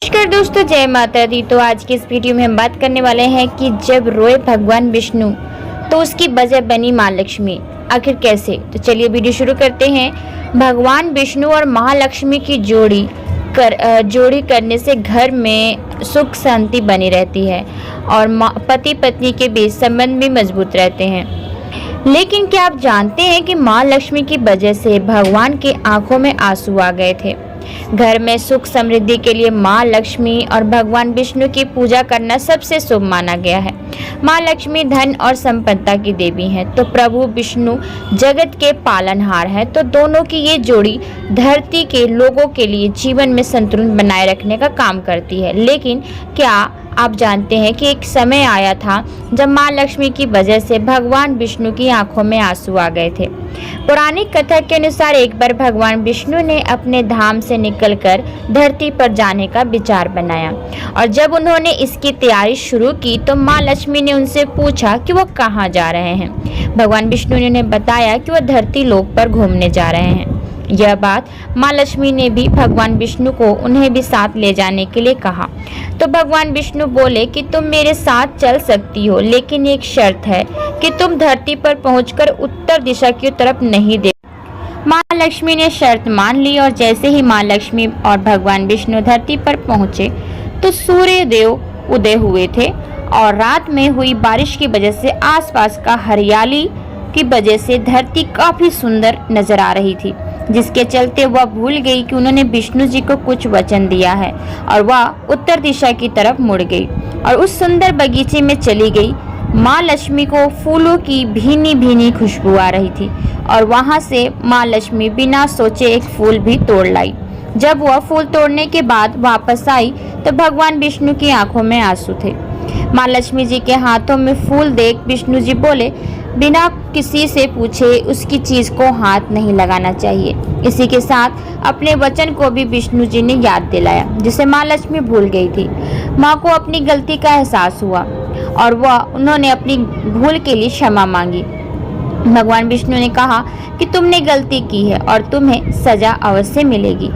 नमस्कार दोस्तों, जय माता दी। तो आज की इस वीडियो में हम बात करने वाले हैं कि जब रोए भगवान विष्णु तो उसकी वजह बनी माँ लक्ष्मी, आखिर कैसे। तो चलिए वीडियो शुरू करते हैं। भगवान विष्णु और महालक्ष्मी की जोड़ी करने से घर में सुख शांति बनी रहती है और पति पत्नी के बीच संबंध भी मजबूत रहते हैं। लेकिन क्या आप जानते हैं कि माँ लक्ष्मी की वजह से भगवान की आंखों में आंसू आ गए थे। घर में सुख समृद्धि के लिए माँ लक्ष्मी और भगवान विष्णु की पूजा करना सबसे शुभ माना गया है। माँ लक्ष्मी धन और संपदा की देवी हैं, तो प्रभु विष्णु जगत के पालनहार हैं। तो दोनों की ये जोड़ी धरती के लोगों के लिए जीवन में संतुलन बनाए रखने का काम करती है। लेकिन क्या आप जानते हैं कि एक समय आया था जब माँ लक्ष्मी की वजह से भगवान विष्णु की आंखों में आंसू आ गए थे। पौराणिक कथा के अनुसार एक बार भगवान विष्णु ने अपने धाम से निकलकर धरती पर जाने का विचार बनाया और जब उन्होंने इसकी तैयारी शुरू की तो माँ लक्ष्मी ने उनसे पूछा कि वो कहाँ जा रहे हैं। भगवान विष्णु ने उन्हें बताया कि वो धरती लोक पर घूमने जा रहे हैं। यह बात माँ लक्ष्मी ने भी भगवान विष्णु को उन्हें भी साथ ले जाने के लिए कहा। तो भगवान विष्णु बोले कि तुम मेरे साथ चल सकती हो, लेकिन एक शर्त है कि तुम धरती पर पहुंचकर उत्तर दिशा की तरफ नहीं देखो। माँ लक्ष्मी ने शर्त मान ली और जैसे ही माँ लक्ष्मी और भगवान विष्णु धरती पर पहुंचे तो सूर्य देव उदय हुए थे और रात में हुई बारिश की वजह से आसपास का हरियाली की वजह से धरती काफी सुंदर नजर आ रही थी, जिसके चलते वह भूल गई कि उन्होंने विष्णु जी को कुछ वचन दिया है और वह उत्तर दिशा की तरफ मुड़ गई और उस सुंदर बगीचे में चली गई। माँ लक्ष्मी को फूलों की भीनी भीनी खुशबू आ रही थी और वहां से माँ लक्ष्मी बिना सोचे एक फूल भी तोड़ लाई। जब वह फूल तोड़ने के बाद वापस आई तो भगवान विष्णु की आंखों में आंसू थे। माँ लक्ष्मी जी के हाथों में फूल देख विष्णु जी बोले, बिना किसी से पूछे उसकी चीज को हाथ नहीं लगाना चाहिए। इसी के साथ अपने वचन को भी विष्णु जी ने याद दिलाया, जिसे माँ लक्ष्मी भूल गई थी। माँ को अपनी गलती का एहसास हुआ और उन्होंने अपनी भूल के लिए क्षमा मांगी। भगवान विष्णु ने कहा कि तुमने गलती की है और तुम्हें सजा अवश्य मिलेगी।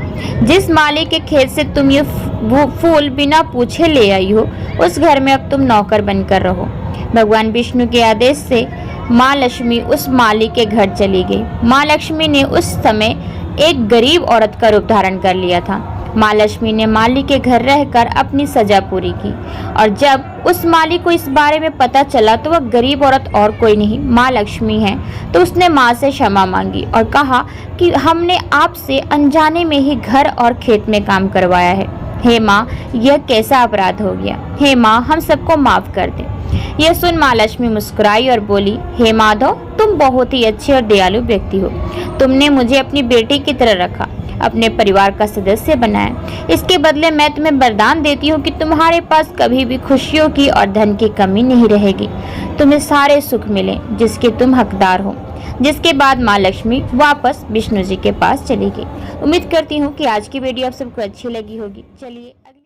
जिस माली के खेत से तुम ये फूल बिना पूछे ले आई हो, उस घर में अब तुम नौकर बनकर रहो। भगवान विष्णु के आदेश से माँ लक्ष्मी उस माली के घर चली गई। माँ लक्ष्मी ने उस समय एक गरीब औरत का रूप धारण कर लिया था। माँ लक्ष्मी ने माली के घर रहकर अपनी सजा पूरी की और जब उस माली को इस बारे में पता चला तो वह गरीब औरत और कोई नहीं माँ लक्ष्मी है। तो उसने माँ से क्षमा मांगी और कहा कि हमने आपसे अनजाने में ही घर और खेत में काम करवाया है। हे माँ, यह कैसा अपराध हो गया। हे माँ, हम सबको माफ कर दे। यह सुन माँ लक्ष्मी मुस्कुराई और बोली, हे माधव, तुम बहुत ही अच्छे और दयालु व्यक्ति हो। तुमने मुझे अपनी बेटी की तरह रखा, अपने परिवार का सदस्य बनाया। इसके बदले मैं तुम्हें वरदान देती हूँ कि तुम्हारे पास कभी भी खुशियों की और धन की कमी नहीं रहेगी। तुम्हें सारे सुख मिले जिसके तुम हकदार हो। जिसके बाद माँ लक्ष्मी वापस विष्णु जी के पास चली गई। उम्मीद करती हूँ कि आज की वीडियो आप सबको अच्छी लगी होगी। चलिए